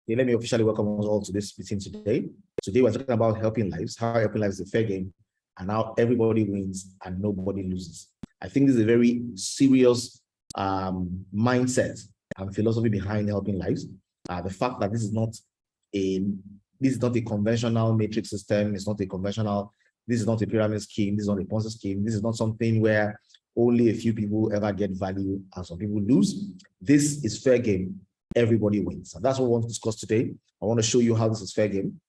Okay, let me officially welcome us all to this meeting today. Today we're talking about helping lives, how helping lives is a fair game, and how everybody wins and nobody loses. I think this is a very serious mindset and philosophy behind helping lives. The fact that this is not a conventional matrix system. This is not a pyramid scheme. This is not a Ponzi scheme. This is not something where only a few people ever get value and some people lose. This is fair game. Everybody wins. And that's what we want to discuss today. I want to show you how this is fair game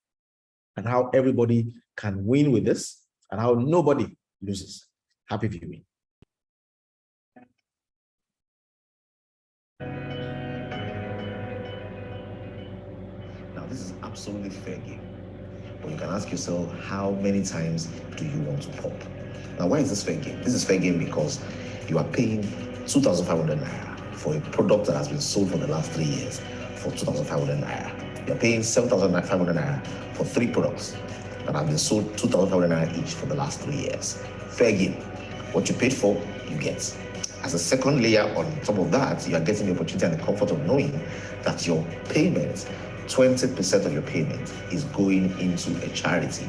and how everybody can win with this and how nobody loses. Happy viewing. Now, this is absolutely fair game. But you can ask yourself, how many times do you want to pop? Now, why is this fair game? This is fair game because you are paying 2,500 naira for a product that has been sold for the last 3 years for 2,500 naira. You're paying 7,500 naira for 3 products that have been sold 2,500 naira each for the last 3 years. Fair game. What you paid for, you get. As a second layer on top of that, you are getting the opportunity and the comfort of knowing that your payment, 20% of your payment is going into a charity.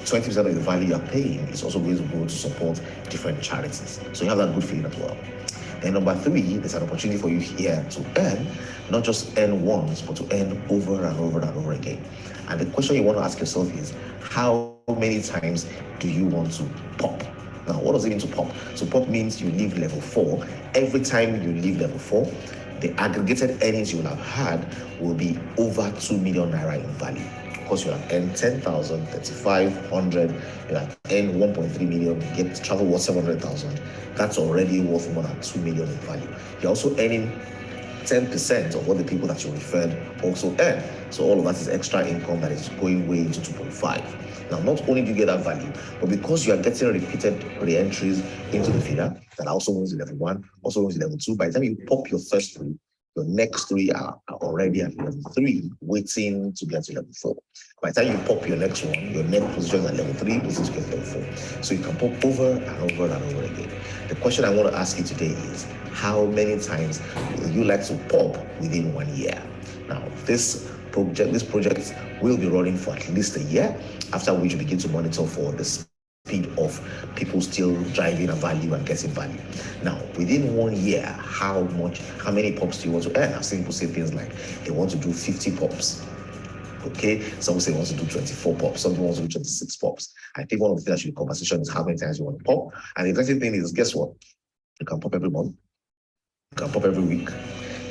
20% of the value you're paying is also going to go to support different charities. So you have that good feeling as well. And number 3, there's an opportunity for you here to earn, not just earn once, but to earn over and over and over again. And the question you want to ask yourself is, how many times do you want to pop? Now, what does it mean to pop? So pop means you leave level 4. Every time you leave level 4, the aggregated earnings you will have had will be over 2 million naira in value. Because you have earned 10,000, 3,500, you have earned 1.3 million, you get travel worth 700,000. That's already worth more than 2 million in value. You're also earning 10% of what the people that you referred also earn. So all of that is extra income that is going way into 2.5. Now, not only do you get that value, but because you are getting repeated re-entries into the feeder, that also wins level 1, also wins level 2. By the time you pop your first 3, your next 3 are already at level 3, waiting to get to level 4. By the time you pop your next one, your next position is at level 3, waiting to get to level 4. So you can pop over and over and over again. The question I want to ask you today is, how many times will you like to pop within 1 year? Now, this project will be running for at least a year, after which you begin to monitor for the speed of people still driving a value and getting value. Now, within 1 year, how many pops do you want to earn? I've seen people say things like they want to do 50 pops. Okay, some say wants to do 24 pops, some wants to do 26 pops. I think one of the things that should be conversation is how many times you want to pop. And the interesting thing is, guess what? You can pop every month, you can pop every week,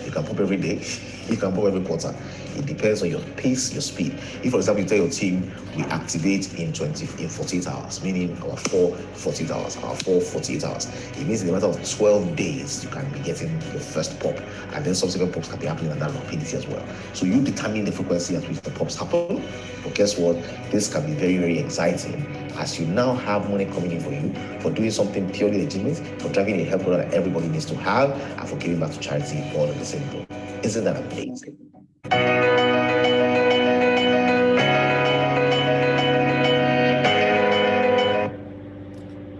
you can pop every day, you can pop every quarter. It depends on your pace, your speed. If, for example, you tell your team, we activate in 48 hours, meaning our 4 48 hours, our 4 48 hours. It means in a matter of 12 days, you can be getting your first pop, and then subsequent pops can be happening at that rapidity as well. So you determine the frequency at which the pops happen. But guess what? This can be very, very exciting as you now have money coming in for you for doing something purely legitimate, for driving a health product that everybody needs to have, and for giving back to charity all in the same boat. Isn't that amazing?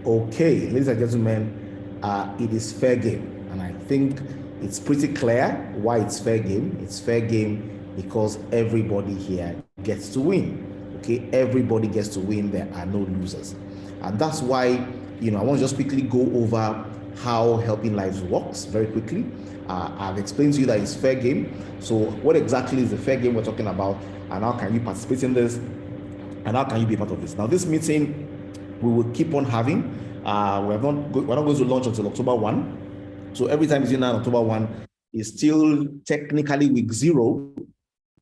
Okay, ladies and gentlemen, it is fair game, and I think it's pretty clear why it's fair game. It's fair game because everybody here gets to win. Okay, everybody gets to win. There are no losers, and that's why I want to just quickly go over how helping lives works very quickly. I've explained to you that it's fair game. So what exactly is the fair game we're talking about, and how can you participate in this, and how can you be part of this? Now, this meeting we will keep on having. We're not going to launch until October 1. So every time it's in October 1 is still technically week 0,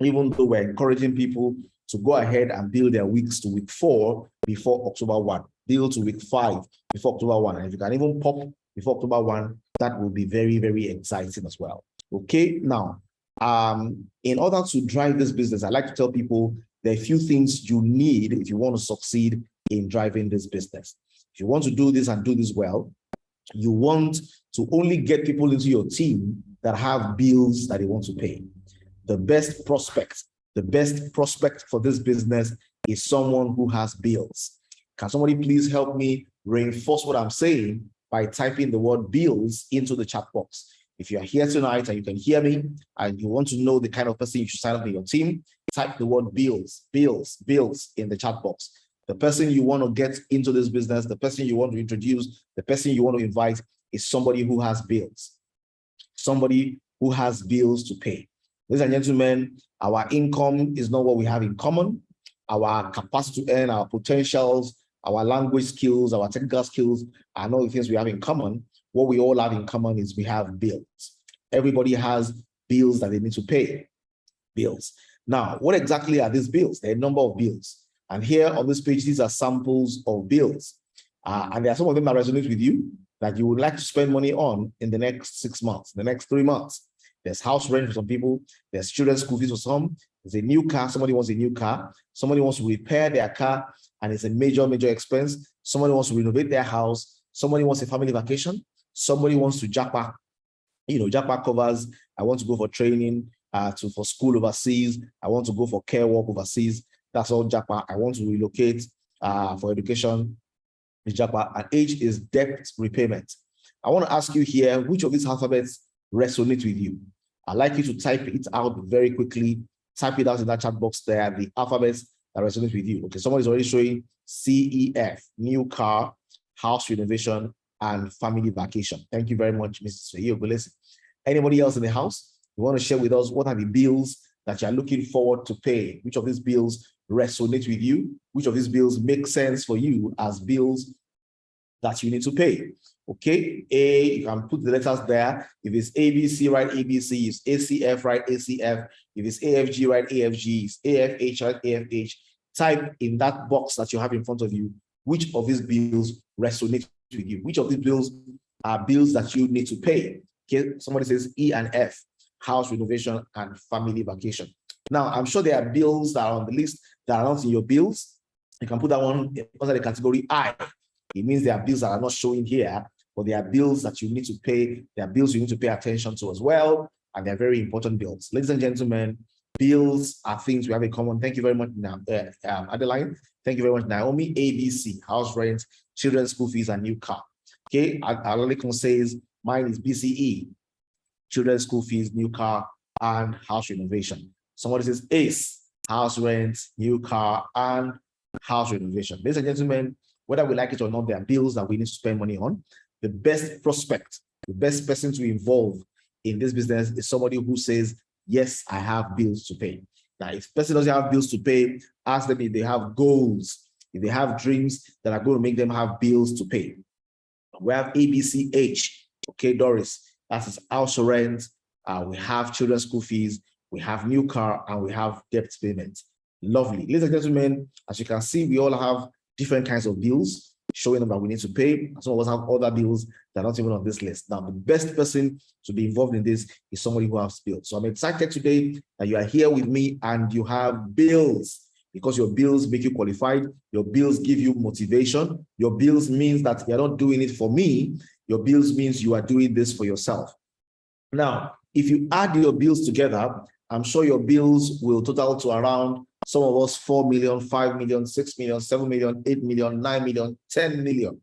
even though we're encouraging people to go ahead and build their weeks to week 4 before October 1, build to week 5 before October 1. And if you can even pop before October 1, that will be very, very exciting as well. Okay, now, in order to drive this business, I like to tell people there are a few things you need if you want to succeed in driving this business. If you want to do this and do this well, you want to only get people into your team that have bills that they want to pay. The best prospect for this business is someone who has bills. Can somebody please help me reinforce what I'm saying by typing the word bills into the chat box? If you are here tonight and you can hear me and you want to know the kind of person you should sign up in your team, type the word bills in the chat box. The person you want to get into this business, the person you want to introduce, the person you want to invite is somebody who has bills. Somebody who has bills to pay. Ladies and gentlemen, our income is not what we have in common. Our capacity to earn, our potentials, our language skills, our technical skills are not the things we have in common. What we all have in common is we have bills. Everybody has bills that they need to pay. Bills. Now, what exactly are these bills? There are a number of bills. And here on this page, these are samples of bills. And there are some of them that resonate with you that you would like to spend money on in the next 6 months, the next 3 months. There's house rent for some people. There's children's school fees for some. There's a new car. Somebody wants a new car. Somebody wants to repair their car, and it's a major expense. Somebody wants to renovate their house. Somebody wants a family vacation. Somebody wants to japa. Japa covers, I want to go for training, for school overseas. I want to go for care work overseas. That's all japa. I want to relocate for education. Japa. And H is debt repayment. I want to ask you here, which of these alphabets resonate with you? I'd like you to type it out very quickly. Type it out in that chat box there, the alphabets that resonate with you. Okay, somebody's already showing CEF, new car, house renovation, and family vacation. Thank you very much, Mrs. Ogulesi. Anybody else in the house? You want to share with us what are the bills that you're looking forward to pay? Which of these bills resonate with you? Which of these bills make sense for you as bills that you need to pay? Okay, A, you can put the letters there. If it's ABC, write ABC. If it's ACF, write ACF. If it's AFG, write AFG. If it's AFH, write AFH. Type in that box that you have in front of you, which of these bills resonate with you? Which of these bills are bills that you need to pay? Okay, somebody says E and F, house renovation and family vacation. Now, I'm sure there are bills that are on the list that are not in your bills. You can put that one under the category I. It means there are bills that are not showing here, but there are bills that you need to pay. There are bills you need to pay attention to as well, and they're very important bills. Ladies and gentlemen, bills are things we have in common. Thank you very much, Adeline. Thank you very much, Naomi. ABC, house rent, children's school fees, and new car. Okay, Alalikon says, mine is BCE, children's school fees, new car, and house renovation. Somebody says ACE, house rent, new car, and house renovation. Ladies and gentlemen, whether we like it or not, there are bills that we need to spend money on. The best prospect, the best person to involve in this business is somebody who says, yes, I have bills to pay. Now, if the person doesn't have bills to pay, ask them if they have goals, if they have dreams that are going to make them have bills to pay. We have ABCH, okay, Doris, that's house rent, we have children's school fees, we have new car, and we have debt payment. Lovely. Ladies and gentlemen, as you can see, we all have different kinds of bills showing them that we need to pay. Some of us have other bills that are not even on this list. Now, the best person to be involved in this is somebody who has bills. So I'm excited today that you are here with me and you have bills, because your bills make you qualified. Your bills give you motivation. Your bills means that you're not doing it for me. Your bills means you are doing this for yourself. Now, if you add your bills together, I'm sure your bills will total to around, some of us, 4 million, 5 million, 6 million, 7 million, 8 million, 9 million, 10 million.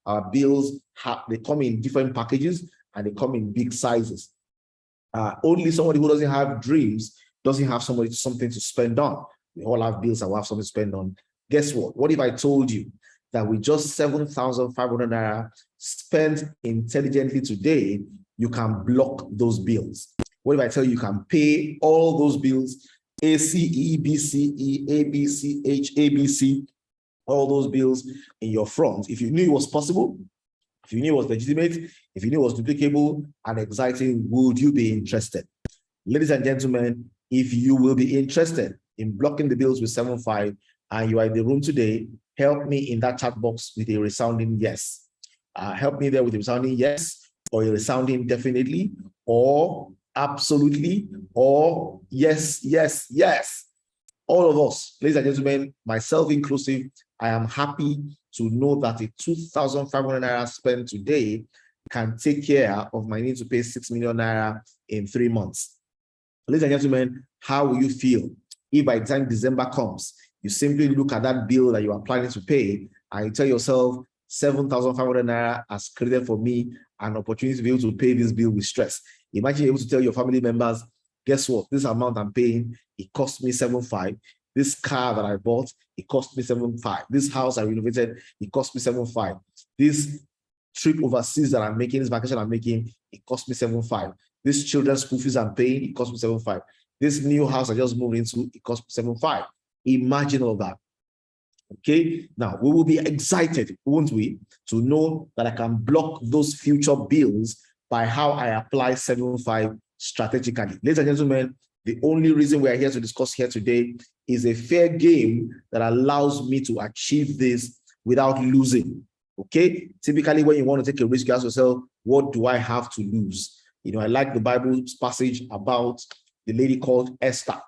Our bills, they come in different packages and they come in big sizes. Only somebody who doesn't have dreams doesn't have something to spend on. We all have bills and we have something to spend on. Guess what? What if I told you that with just 7,500 naira spent intelligently today, you can block those bills? What if I tell you can pay all those bills, ACE, BCE, ABCH, ABC, all those bills in your front? If you knew it was possible, if you knew it was legitimate, if you knew it was duplicable and exciting, would you be interested? Ladies and gentlemen, if you will be interested in blocking the bills with 7.5 and you are in the room today, help me in that chat box with a resounding yes. Help me there with a resounding yes, or a resounding definitely, or absolutely, or yes, yes, yes. All of us, ladies and gentlemen, myself inclusive, I am happy to know that a 2,500 naira spent today can take care of my need to pay 6 million naira in 3 months. Ladies and gentlemen, how will you feel if by the time December comes, you simply look at that bill that you are planning to pay and you tell yourself, 7,500 naira has created for me an opportunity to be able to pay this bill with stress. Imagine you're able to tell your family members, guess what? This amount I'm paying, it cost me 7.5. This car that I bought, it cost me 7.5. This house I renovated, it cost me 7.5. This trip overseas that I'm making, this vacation I'm making, it cost me 7.5. This children's school fees I'm paying, it cost me 7.5. This new house I just moved into, it cost me 7.5. Imagine all that. Okay, now we will be excited, won't we, to know that I can block those future bills by how I apply 7.5 strategically. Ladies and gentlemen, the only reason we are here to discuss here today is a fair game that allows me to achieve this without losing. Okay, typically when you want to take a risk, you ask yourself, what do I have to lose? You know, I like the Bible's passage about the lady called Esther.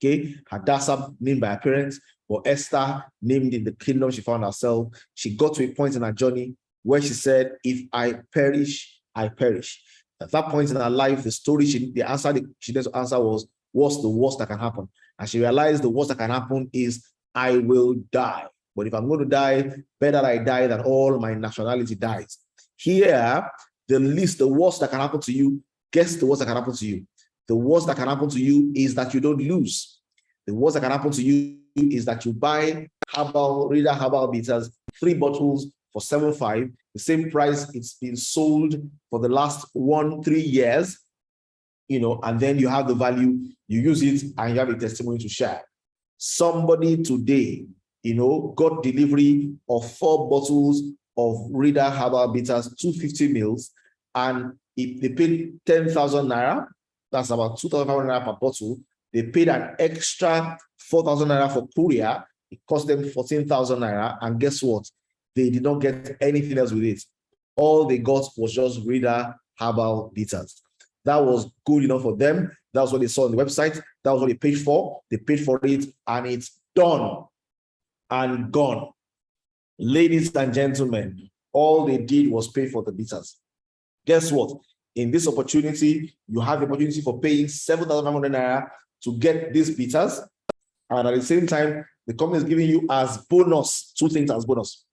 Okay, Hadassah named by her parents, but Esther named in the kingdom she found herself. She got to a point in her journey where she said, if I perish, I perish. At that point in her life, the answer she did to answer was, what's the worst that can happen? And she realized the worst that can happen is I will die. But if I'm going to die, better I die than all my nationality dies. Here, the worst that can happen to you, guess the worst that can happen to you. The worst that can happen to you is that you don't lose. The worst that can happen to you is that you buy Reader Herbal Bitters, 3 bottles for 7.5, the same price it's been sold for the last 3 years, you know, and then you have the value, you use it, and you have a testimony to share. Somebody today, you know, got delivery of 4 bottles of Reader Herbal Bitters, 250 mils, and if they paid 10,000 naira, that's about 2,500 naira per bottle. They paid an extra 4,000 naira for courier. It cost them 14,000 naira. And guess what? They did not get anything else with it. All they got was just Reader Herbal Bitters. That was good enough for them. That was what they saw on the website. That was what they paid for. They paid for it, and it's done and gone. Ladies and gentlemen, all they did was pay for the bitters. Guess what? In this opportunity, you have the opportunity for paying 7,500 naira to get these bitters. And at the same time, the company is giving you as bonus, 2 things as bonus.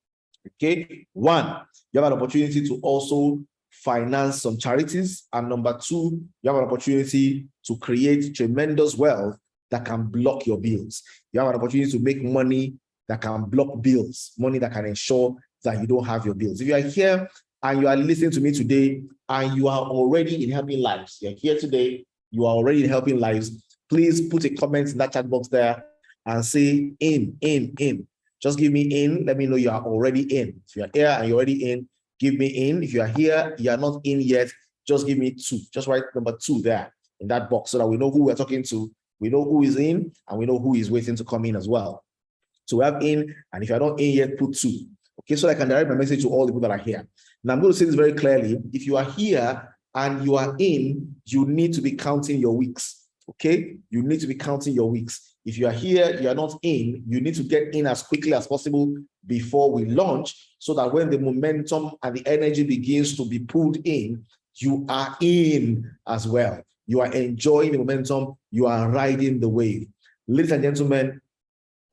Okay. 1, you have an opportunity to also finance some charities. And number 2, you have an opportunity to create tremendous wealth that can block your bills. You have an opportunity to make money that can block bills, money that can ensure that you don't have your bills. If you are here and you are listening to me today and you are already in helping lives, you're here today, you are already in helping lives, please put a comment in that chat box there and say in. Just give me in. Let me know you are already in. If you are here and you're already in, give me in. If you are here, you are not in yet, just give me 2. Just write number 2 there in that box so that we know who we're talking to. We know who is in and we know who is waiting to come in as well. So we have in, and if you're not in yet, put 2. Okay, so I can direct my message to all the people that are here. Now I'm going to say this very clearly. If you are here and you are in, you need to be counting your weeks. Okay, you need to be counting your weeks. If you are here, you are not in, you need to get in as quickly as possible before we launch, so that when the momentum and the energy begins to be pulled in, you are in as well. You are enjoying the momentum, you are riding the wave. Ladies and gentlemen,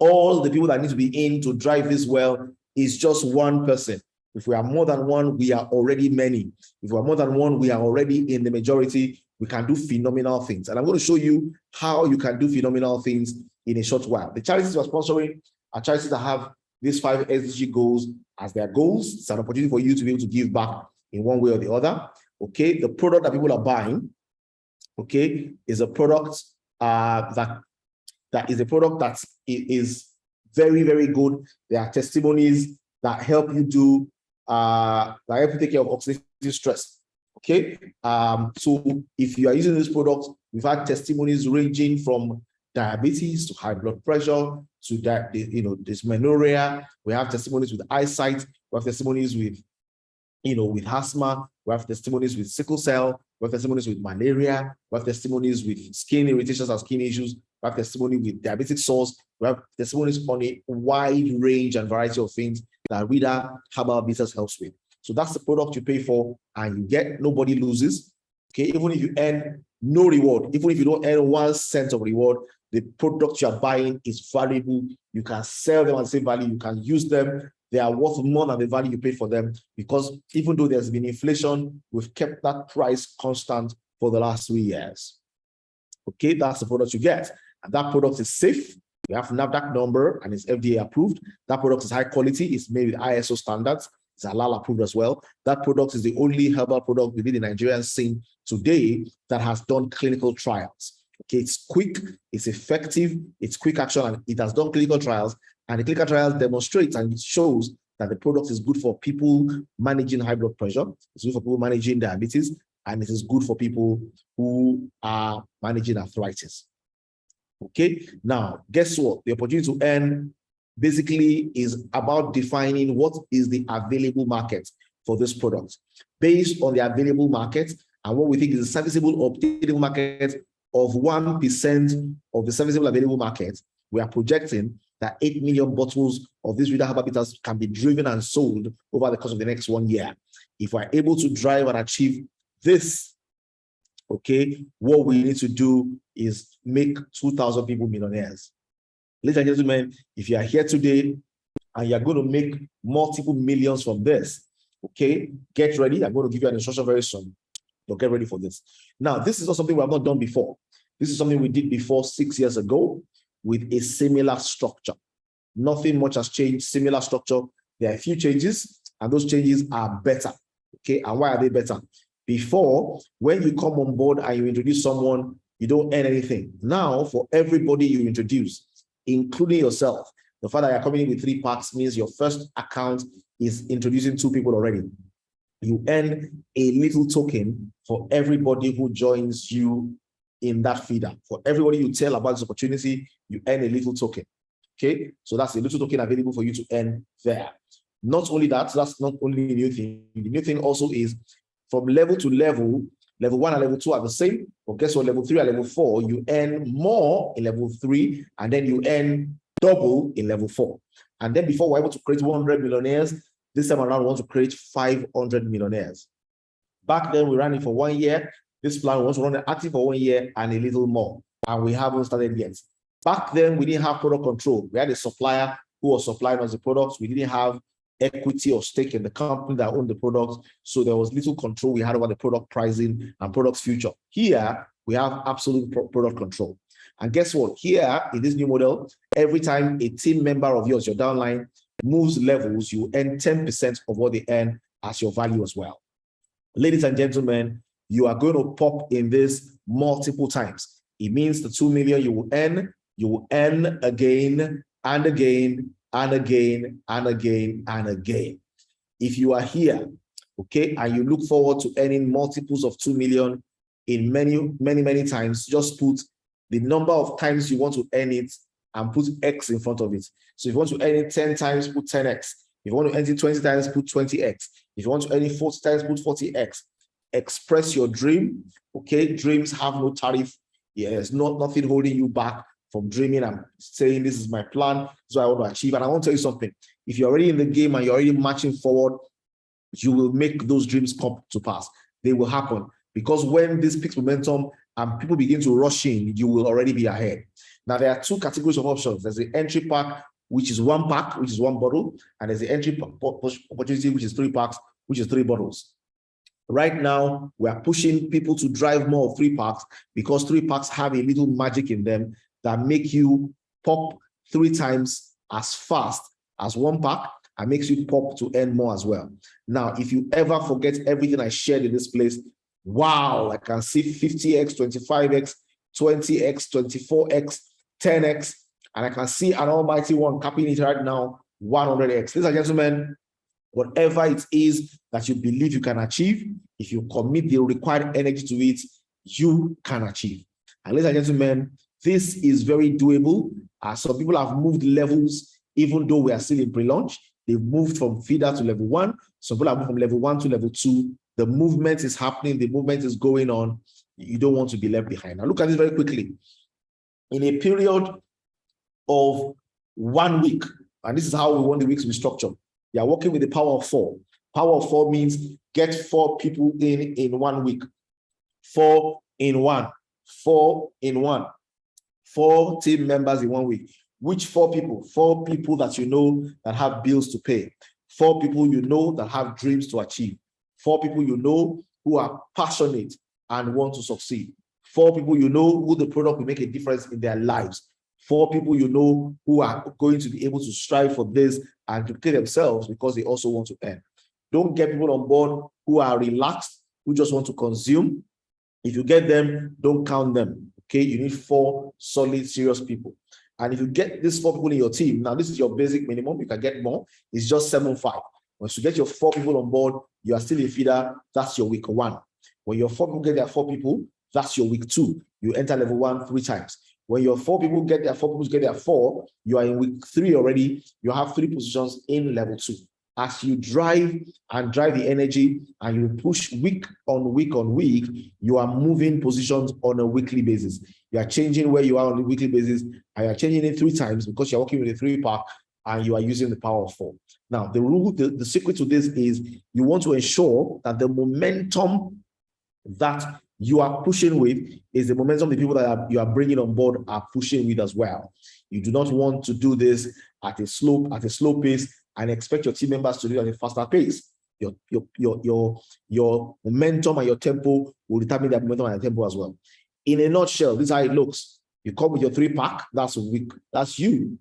all the people that need to be in to drive this well is just one person. If we are more than one, we are already many. If we are more than one, we are already in the majority. We can do phenomenal things. And I'm going to show you how you can do phenomenal things in a short while. The charities we're sponsoring are charities that have these 5 SDG goals as their goals. It's an opportunity for you to be able to give back in one way or the other. Okay, the product that people are buying, okay, is a product that is a product that is very, very good. There are testimonies that help you do, that help you take care of oxidative stress. Okay, so if you are using this product, we've had testimonies ranging from diabetes to high blood pressure to that, dysmenorrhea. We have testimonies with eyesight. We have testimonies with, with asthma. We have testimonies with sickle cell. We have testimonies with malaria. We have testimonies with skin irritations and skin issues. We have testimony with diabetic sores. We have testimonies on a wide range and variety of things that Reader Herbal Bitters helps with. So that's the product you pay for and you get. Nobody loses. Okay, even if you earn no reward, even if you don't earn 1 cent of reward, the product you're buying is valuable. You can sell them at the same value. You can use them they are worth more than the value you paid for them, because even though there's been inflation, we've kept that price constant for the last 3 years. Okay, that's the product you get. And that product is safe. We have NAFDAC number and it's FDA approved. That product is high quality. It's made with ISO standards. It's halal approved as well. That product is the only herbal product within the Nigerian scene today that has done clinical trials. Okay, it's quick, it's effective, it's quick action, and it has done clinical trials. And the clinical trials demonstrate and it shows that the product is good for people managing high blood pressure. It's good for people managing diabetes, and it is good for people who are managing arthritis. Okay, now guess what? The opportunity to earn basically is about defining what is the available market for this product based on the available market and what we think is a serviceable or obtainable market of 1% of the serviceable available market. We are projecting that 8 million bottles of these Reader Herbal Bitters can be driven and sold over the course of the next 1 year. If we're able to drive and achieve this, okay, what we need to do is make 2,000 people millionaires. Ladies and gentlemen, if you are here today and you're going to make multiple millions from this, okay, get ready. I'm going to give you an instruction very soon. So get ready for this. Now, this is not something we have not done before. This is something we did before 6 years ago with a similar structure. Nothing much has changed, similar structure. There are a few changes, and those changes are better. Okay, and why are they better? Before, when you come on board and you introduce someone, you don't earn anything. Now, for everybody you introduce, including yourself, the fact that you're coming in with 3 packs means your first account is introducing 2 people already. You earn a little token for everybody who joins you in that feeder. For everybody you tell about this opportunity, you earn a little token. Okay, so that's a little token available for you to earn there. Not only that, that's not only the new thing. The new thing also is from level to level, level 1 and level 2 are the same. But guess what? Level 3 and level 4, you earn more in level 3, and then you earn double in level 4. And then before we're able to create 100 millionaires, this time around we want to create 500 millionaires. Back then we ran it for 1 year. This plan was run active for 1 year and a little more, and we haven't started yet. Back then we didn't have product control. We had a supplier who was supplying us the products. We didn't have equity or stake in the company that owned the products, so there was little control we had over the product pricing and product's future. Here we have absolute product control. And guess what? Here in this new model, every time a team member of yours, your downline, moves levels, you earn 10% of what they earn as your value as well. Ladies and gentlemen, you are going to pop in this multiple times. It means the 2 million you will earn again and again and again and again and again. If you are here, okay, and you look forward to earning multiples of 2 million in many times, just put the number of times you want to earn it and put X in front of it. So if you want to earn it 10 times, put 10X. If you want to earn it 20 times, put 20X. If you want to earn it 40 times, put 40X. Express your dream. Okay, dreams have no tariff. Yeah, there's nothing holding you back from dreaming and saying, this is my plan, this is what I want to achieve. And I want to tell you something. If you're already in the game and you're already marching forward, you will make those dreams come to pass. They will happen. Because when this picks momentum and people begin to rush in, you will already be ahead. Now, there are 2 categories of options. There's the entry pack, which is 1 pack, which is 1 bottle. And there's the entry opportunity, which is 3 packs, which is 3 bottles. Right now, we are pushing people to drive more of 3 packs because 3 packs have a little magic in them that make you pop 3 times as fast as 1 pack and makes you pop to earn more as well. Now, if you ever forget everything I shared in this place, wow, I can see 50X, 25X, 20X, 24X, 10X, and I can see an almighty one capping it right now, 100X. Ladies and gentlemen, whatever it is that you believe you can achieve, if you commit the required energy to it, you can achieve. And ladies and gentlemen, this is very doable. Some people have moved levels, even though we are still in pre-launch. They've moved from feeder to level 1. Some people have moved from level 1 to level 2. The movement is happening. The movement is going on. You don't want to be left behind. Now look at this very quickly. In a period of 1 week, and this is how we want the weeks to be structured. You are working with the power of 4. Power of 4 means get 4 people in 1 week. 4 in 1. 4 in 1. 4 team members in 1 week. Which 4 people? 4 people that you know that have bills to pay. 4 people you know that have dreams to achieve. 4 people you know who are passionate and want to succeed. 4 people you know who the product will make a difference in their lives. 4 people you know who are going to be able to strive for this and to pay themselves because they also want to earn. Don't get people on board who are relaxed, who just want to consume. If you get them, don't count them. Okay, you need 4 solid, serious people. And if you get these 4 people in your team, now this is your basic minimum, you can get more, it's just 7.5. Once you get your 4 people on board, you are still a feeder, that's your week 1. When your 4 people get their 4 people, that's your week 2. You enter level 1 3 times. When your 4 people get their 4 people get their 4, you are in week 3 already, you have 3 positions in level 2. As you drive the energy and you push week on week, you are moving positions on a weekly basis. You are changing where you are on a weekly basis, and you are changing it 3 times because you're working with a 3-pack and you are using the power of 4. Now, the secret to this is you want to ensure that the momentum that you are pushing with is the momentum the people that you are bringing on board are pushing with as well. You do not want to do this at a slow pace and expect your team members to do it at a faster pace. Your momentum and your tempo will determine their momentum and their tempo as well. In a nutshell, this is how it looks. You come with your 3-pack, that's a week, that's you.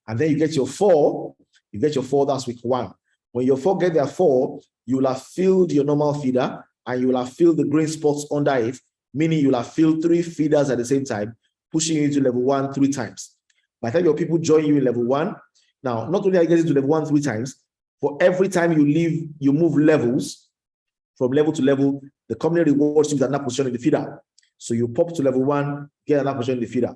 And then you get your 4, that's week 1. When your 4 get their 4, you will have filled your normal feeder and you will have filled the green spots under it, meaning you will have filled 3 feeders at the same time, pushing you to level 1 3 times. By the time your people join you in level 1, now, not only are you getting to level 1 3 times, for every time you move levels from level to level, the company rewards you with another position in the feeder. So you pop to level 1, get another position in the feeder.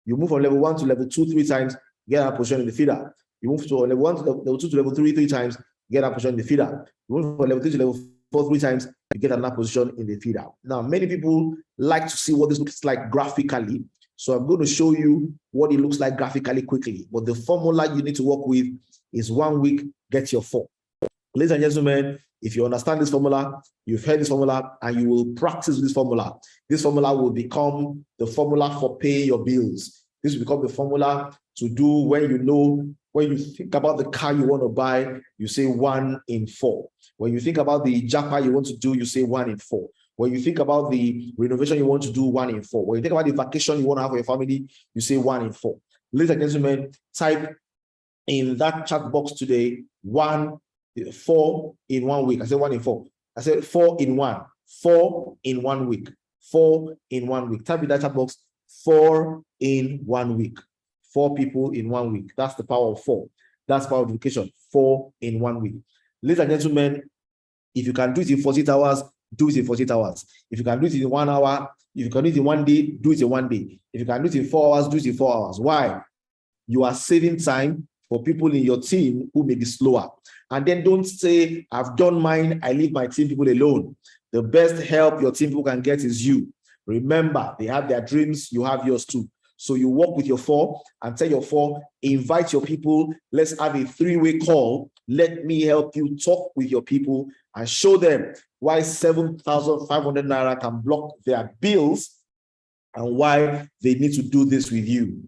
You move from level 1 to level 2 3 times, get another position in the feeder. You move to level 1 to level 2 to level 3 3 times, get another position in the feeder. You move from level 3 to level 4 3 times, you get another position in the feeder. Now, many people like to see what this looks like graphically. So I'm going to show you what it looks like graphically quickly. But the formula you need to work with is 1 week, get your 4. Ladies and gentlemen, if you understand this formula, you've heard this formula, and you will practice this formula will become the formula for paying your bills. This will become the formula to do when you think about the car you want to buy, you say 1 in 4. When you think about the japa you want to do, you say 1 in 4. When you think about the renovation you want to do, 1 in 4. When you think about the vacation you want to have for your family, you say 1 in 4. Ladies and gentlemen, type in that chat box today, 4 in 1 week. I said 1 in 4. I said 4 in 1. 4 in 1 week. 4 in 1 week. Type in that chat box, 4 in 1 week. 4 people in 1 week. That's the power of 4. That's power of education. 4 in 1 week. Ladies and gentlemen, if you can do it in 48 hours, do it in 48 hours. If you can do it in 1 hour, if you can do it in 1 day, do it in 1 day. If you can do it in 4 hours, do it in 4 hours. Why? You are saving time for people in your team who may be slower. And then don't say, I've done mine, I leave my team people alone. The best help your team people can get is you. Remember, they have their dreams, you have yours too. So you work with your 4 and tell your 4, invite your people. Let's have a 3-way call. Let me help you talk with your people and show them why 7,500 naira can block their bills and why they need to do this with you.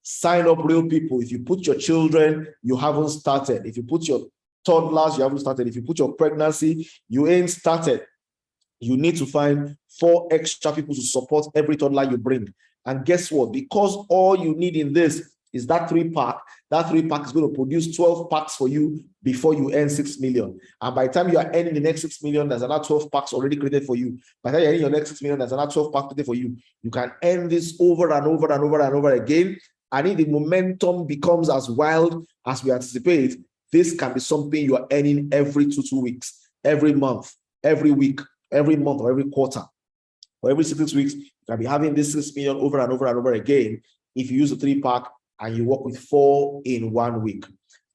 Sign up real people. If you put your children, you haven't started. If you put your toddlers, you haven't started. If you put your pregnancy, you ain't started. You need to find 4 extra people to support every toddler you bring. And guess what? Because all you need in this is that 3-pack, that 3-pack is going to produce 12 packs for you before you earn 6 million. And by the time you are earning the next 6 million, there's another 12 packs already created for you. By the time you're earning your next 6 million, there's another 12 packs created for you. You can earn this over and over and over and over again. And if the momentum becomes as wild as we anticipate, this can be something you are earning every 2 weeks, every month, every week, every month, or every quarter, or every 6 weeks. You can be having this 6 million over and over and over again if you use a 3-pack and you work with 4 in 1 week.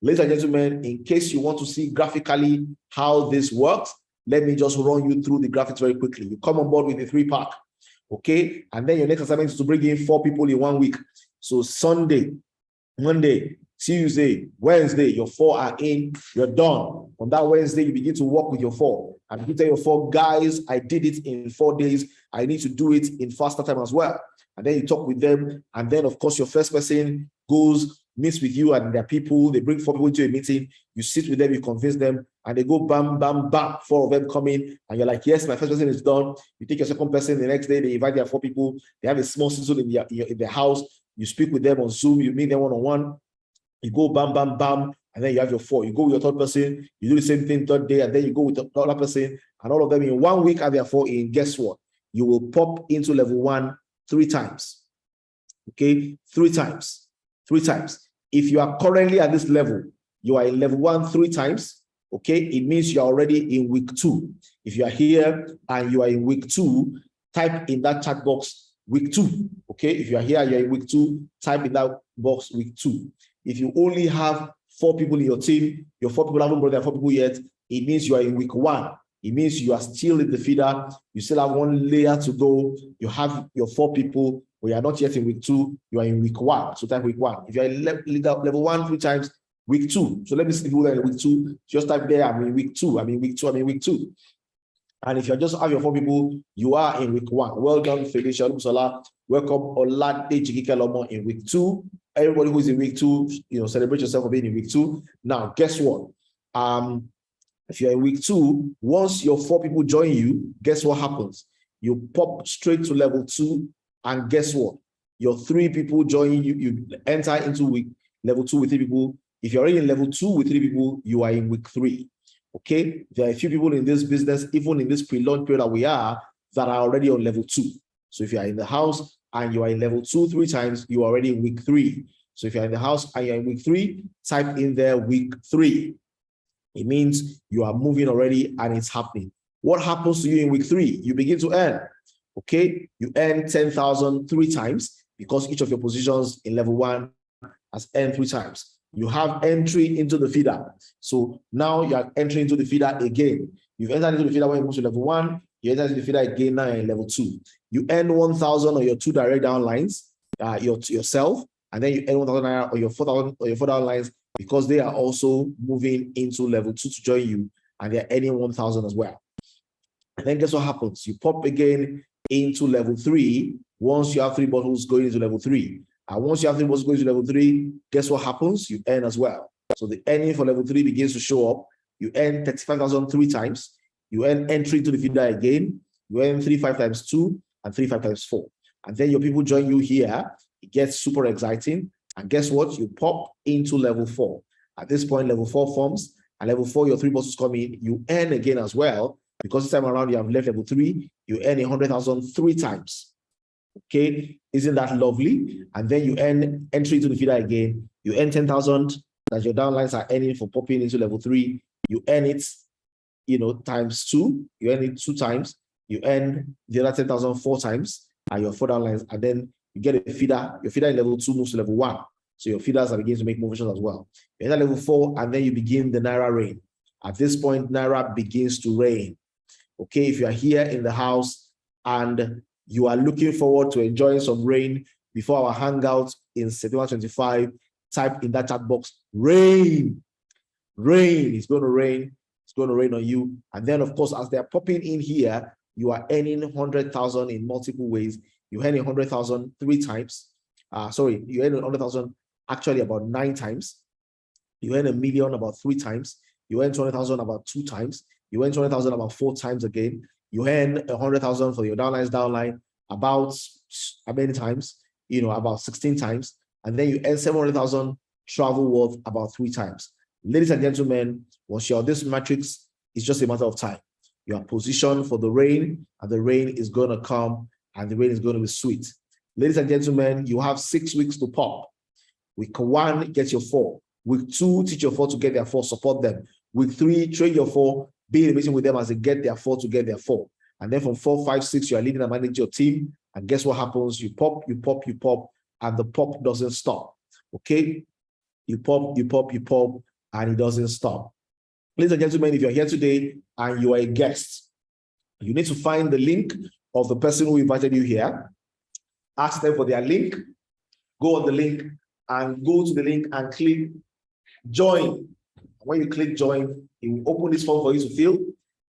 Ladies and gentlemen, in case you want to see graphically how this works, let me just run you through the graphics very quickly. You come on board with a 3-pack, okay? And then your next assignment is to bring in 4 people in 1 week. So Sunday, Monday, Tuesday, Wednesday, your 4 are in, you're done. On that Wednesday, you begin to work with your 4. And you tell your 4, guys, I did it in 4 days. I need to do it in faster time as well. And then you talk with them. And then, of course, your first person goes, meets with you and their people. They bring 4 people to a meeting. You sit with them, you convince them, and they go bam, bam, bam, 4 of them come in, and you're like, yes, my first person is done. You take your second person. The next day, they invite their 4 people. They have a small sizzle in their house. You speak with them on Zoom. You meet them one-on-one. You go bam, bam, bam, and then you have your 4. You go with your third person. You do the same thing third day, and then you go with the other person, and all of them in 1 week have their 4 in. Guess what? You will pop into level 1 3 times. Okay, 3 times. 3 times. If you are currently at this level, you are in level 1 3 times. Okay, it means you're already in week 2. If you are here and you are in week 2, type in that chat box week 2. Okay, if you are here, you're in week 2, type in that box week 2. If you only have 4 people in your team, your 4 people haven't brought their 4 people yet, it means you are in week 1. It means you are still in the feeder. You still have 1 layer to go. You have your 4 people, but you are not yet in week 2. You are in week 1. So type week 1. If you are in level 1 3 times, week 2. So let me see people that are in week 2. Just type there, I'm in week 2. I'm in week 2. I'm in week 2. And if you just have your 4 people, you are in week 1. Well done, Felicia Lusola. Welcome, Olade Chikikelomo in week 2. Everybody who's in week 2, celebrate yourself for being in week 2. Now, guess what? If you're in week 2, once your 4 people join you, guess what happens? You pop straight to level 2, and guess what? Your 3 people join you. You enter into level 2 with 3 people. If you're already in level 2 with 3 people, you are in week 3. Okay, there are a few people in this business, even in this pre-launch period that we are, that are already on level 2. So if you are in the house and you are in level 2 3 times, you are already in week 3. So if you're in the house and you're in week 3, type in there week 3. It means you are moving already and it's happening. What happens to you in week 3? You begin to earn. Okay, you earn 10,000 3 times because each of your positions in level 1 has earned 3 times. You have entry into the feeder. So now you are entering into the feeder again. You've entered into the feeder when you move to level 1. You enter into the feeder again now in level 2. You earn 1,000 on your 2 direct downlines, yourself, and then you earn 1,000 on your 4,000 or your 4 downlines because they are also moving into level 2 to join you, and they're earning 1,000 as well. And then guess what happens? You pop again into level 3 once you have 3 bottles going into level 3. And once you have 3 bottles going to level 3, guess what happens? You earn as well. So the earning for level 3 begins to show up. You earn 35,000 3 times. You earn entry to the feeder again. You earn 3 5 times 2 and 3 5 times 4. And then your people join you here. It gets super exciting. And guess what? You pop into level 4. At this point, level 4 forms. And level 4, your 3 bottles come in. You earn again as well. Because this time around, you have left level 3. You earn 100,000 3 times. Okay, isn't that lovely? And then you earn entry to the feeder again. You earn 10,000 that your downlines are earning for popping into level 3. You earn it, times 2. You earn it 2 times. You earn the other 10,000 4 times, and your 4 downlines, and then you get a feeder. Your feeder in level 2 moves to level 1. So your feeders are beginning to make motions as well. You enter level 4, and then you begin the Naira rain. At this point, Naira begins to rain. Okay, if you are here in the house and you are looking forward to enjoying some rain before our hangout in September 25, type in that chat box, rain. Rain. It's going to rain. It's going to rain on you. And then, of course, as they're popping in here, you are earning 100,000 in multiple ways. You earn 100,000 3 times. You earn 100,000 actually about 9 times. You earn 1 million about 3 times. You earn 20,000 about 2 times. You earn 20,000 about 4 times again. You earn 100,000 for your downline about how many times? About 16 times. And then you earn 700,000 travel worth about 3 times. Ladies and gentlemen, once you're on this matrix, it's just a matter of time. You are positioned for the rain, and the rain is going to come, and the rain is going to be sweet. Ladies and gentlemen, you have 6 weeks to pop. Week 1, get your 4. Week 2, teach your 4 to get their 4, support them. Week 3, train your 4, be in a meeting with them as they get their 4 to get their 4. And then from 4, 5, 6, you are leading and managing your team. And guess what happens? You pop, and the pop doesn't stop. Okay? You pop, and it doesn't stop. Ladies and gentlemen, if you're here today and you are a guest, you need to find the link of the person who invited you here. Ask them for their link. Go on the link and go to the link and click join. When you click join, it will open this form for you to fill.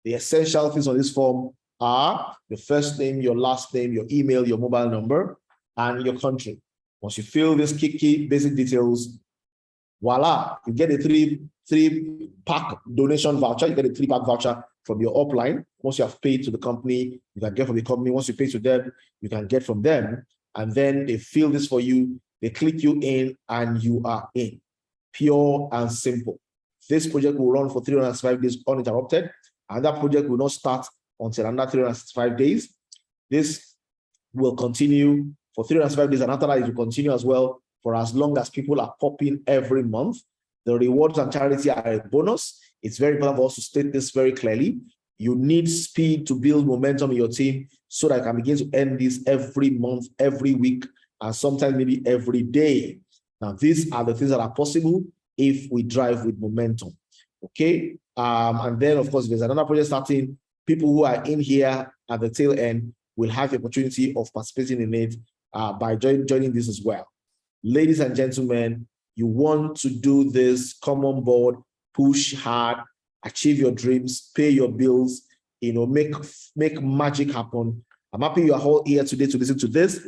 The essential things on this form are your first name, your last name, your email, your mobile number, and your country. Once you fill these key basic details, voila, you get a three-pack donation voucher. You get a 3-pack voucher from your upline. Once you have paid to the company, you can get from the company. Once you pay to them, you can get from them. And then they fill this for you. They click you in and you are in. Pure and simple. This project will run for 365 days uninterrupted. And that project will not start until another 365 days. This will continue for 365 days. And after that, it will continue as well for as long as people are popping every month. The rewards and charity are a bonus. It's very important for us to state this very clearly. You need speed to build momentum in your team so that you can begin to earn this every month, every week, and sometimes maybe every day. Now, these are the things that are possible if we drive with momentum. Okay. And then, of course, if there's another project starting, people who are in here at the tail end will have the opportunity of participating in it by joining this as well. Ladies and gentlemen, you want to do this, come on board, push hard, achieve your dreams, pay your bills, make magic happen. I'm happy you are all here today to listen to this.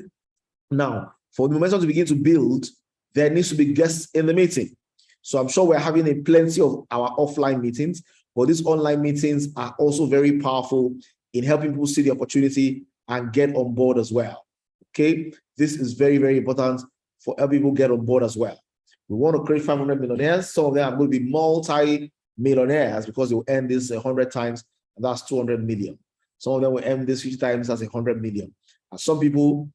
Now, for the momentum to begin to build, there needs to be guests in the meeting. So I'm sure we're having plenty of our offline meetings, but these online meetings are also very powerful in helping people see the opportunity and get on board as well. Okay, this is very, very important for helping people get on board as well. We want to create 500 millionaires. Some of them are going to be multi-millionaires because they will earn this 100 times, and that's 200 million. Some of them will earn this 50 times, that's 100 million. And some people,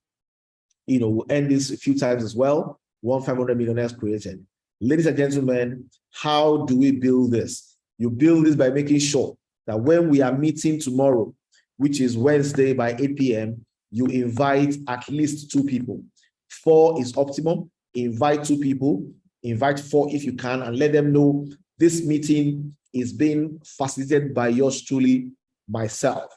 will earn this a few times as well. 500 millionaires created. Ladies and gentlemen, how do we build this? You build this by making sure that when we are meeting tomorrow, which is Wednesday by 8 p.m., you invite at least 2 people. 4 is optimum. Invite 2 people, invite 4 if you can, and let them know this meeting is being facilitated by yours truly, myself.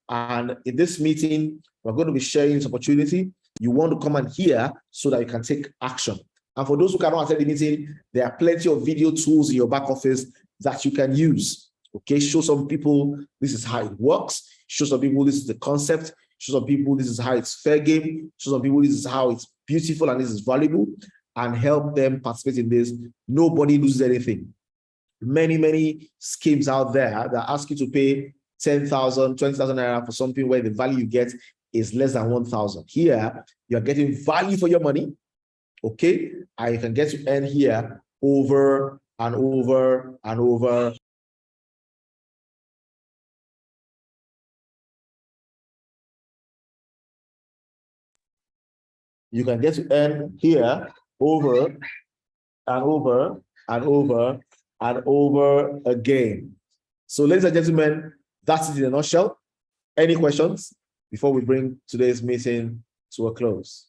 And in this meeting, we're going to be sharing this opportunity. You want to come and hear so that you can take action. And for those who cannot attend the meeting, there are plenty of video tools in your back office that you can use. Okay, show some people this is how it works. Show some people this is the concept. Show some people this is how it's fair game. Show some people this is how it's beautiful and this is valuable, and help them participate in this. Nobody loses anything. Many schemes out there that ask you to pay 10,000, 20,000 naira for something where the value you get is less than 1,000. Here, you're getting value for your money. Okay, and you can get to earn here over and over and over. You can get to earn here over and over and over and over again. So, ladies and gentlemen, that's it in a nutshell. Any questions before we bring today's meeting to a close?